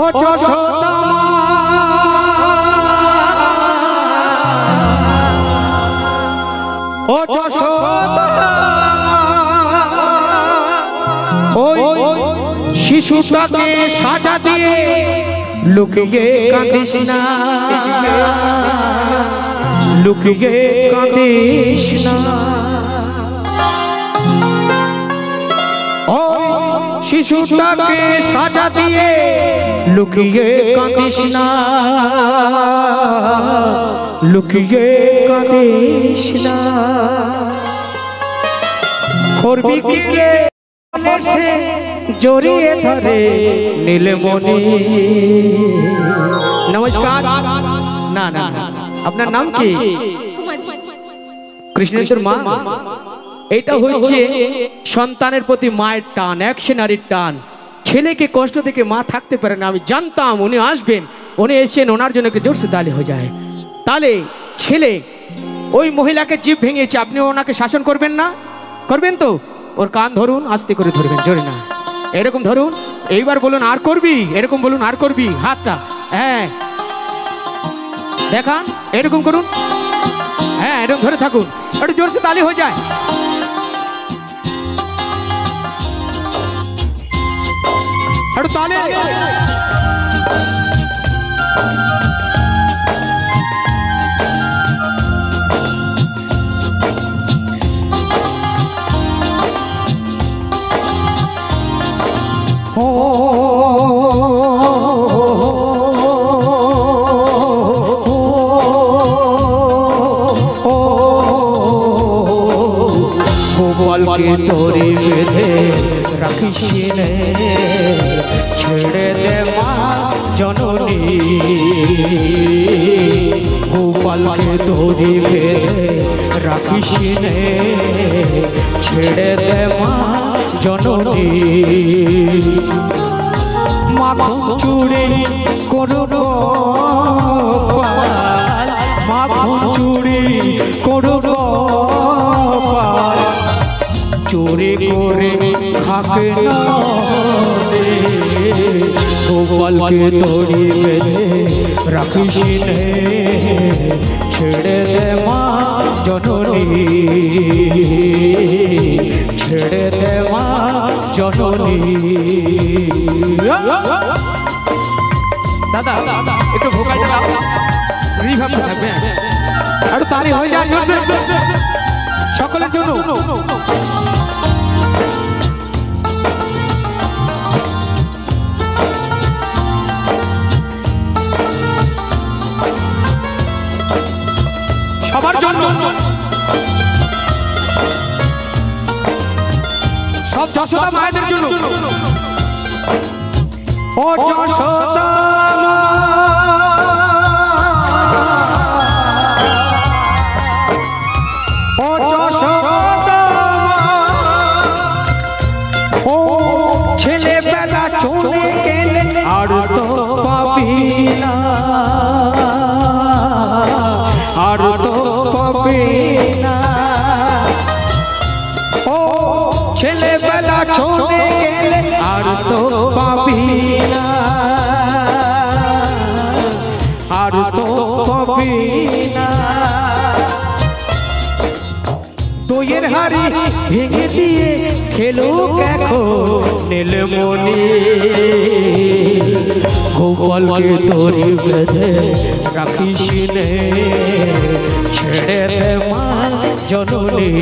ও যশোদা ও যশোদা ওই শিশুটাকে সাজা দিয়ে লুকিয়ে কাঁদিস না, লুকিয়ে কাঁদিস না। শিশুটাকে সাজা দিয়ে লুকিয়ে কাঁদিস না, লুকিয়ে কাঁদিস না। করবি কি রে সে জড়িয়ে ধরে নীলমণি। নমস্কার। না না আপনার নাম কি? কৃষ্ণেশ্বর মা। এটা হচ্ছে সন্তানের প্রতি মায়ের টান, একশো নারীর টান। ছেলেকে কষ্ট থেকে মা থাকতে পারে না, আমি জানতাম উনি আসবেন। উনি এসেছেন, ওনার জন্য একটু জোরসে তালি হয়ে যায়। তাহলে ছেলে ওই মহিলাকে জিভ ভেঙেছে, আপনি ওনাকে শাসন করবেন না? করবেন তো? ওর কান ধরুন, আস্তে করে ধরবেন, জোরে না। এরকম ধরুন, এইবার বলুন আর করবি, এরকম বলুন আর করবি, হাতটা হ্যাঁ দেখান, এরকম করুন, হ্যাঁ এরকম ধরে থাকুন, একটু জোরসে তালি হয়ে যায়। একটু তালি। গোপালকে তোরে বেঁধে রাখিস নে, ছেড়ে দে মা জননী। গোপালকে তোরে বেঁধে রাখিস নে, ছেড়ে দে মা জননী। মাখন চুড়ি করো গোপাল, মাখন চুড়ি করো গোপাল, চুরি করে খাকে না রে। গোপালকে তোরি বেঁধে রাখিস নে, ছেড়ে দে মা জননী, ছেড়ে দে মা জননী। দাদা একটু ভোকাল চালাও, রিভাব থাকবে, একটু তালি হয়ে যায় সকলের জন্য। সবার জন্য, সব যশোদা মায়েদের জন্য। ও যশোদা ও যশোদা ও ছেলেবেলা চলে গেলে আর তো পাবি না, আর তো পাবি না। ও ছেলেবেলা চলে গেলে আর তো পাবি না, আর তো পাবি না। দইয়ের হাড়ি ভেঙে দিয়ে খেলো এখন নীলমণি। গোপালকে তোরি বেঁধে রাখিস নে, ছেড়ে দে মা জননী।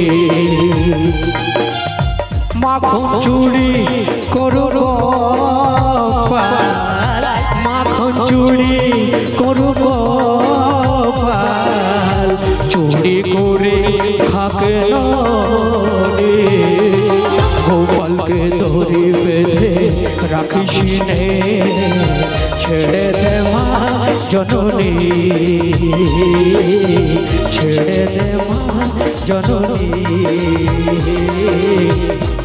মাখন চুড়ি করো গোপাল, মাখন চুড়ি করো গোপাল, চুরি করে খাকে না রে। গোপালকে তোরি বেঁধে রাখিস নে, ছেড়ে দে মা জননী, ছেড়ে দে মা জননী,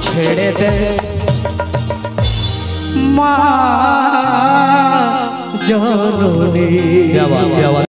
ছেড়ে দে মা জননী।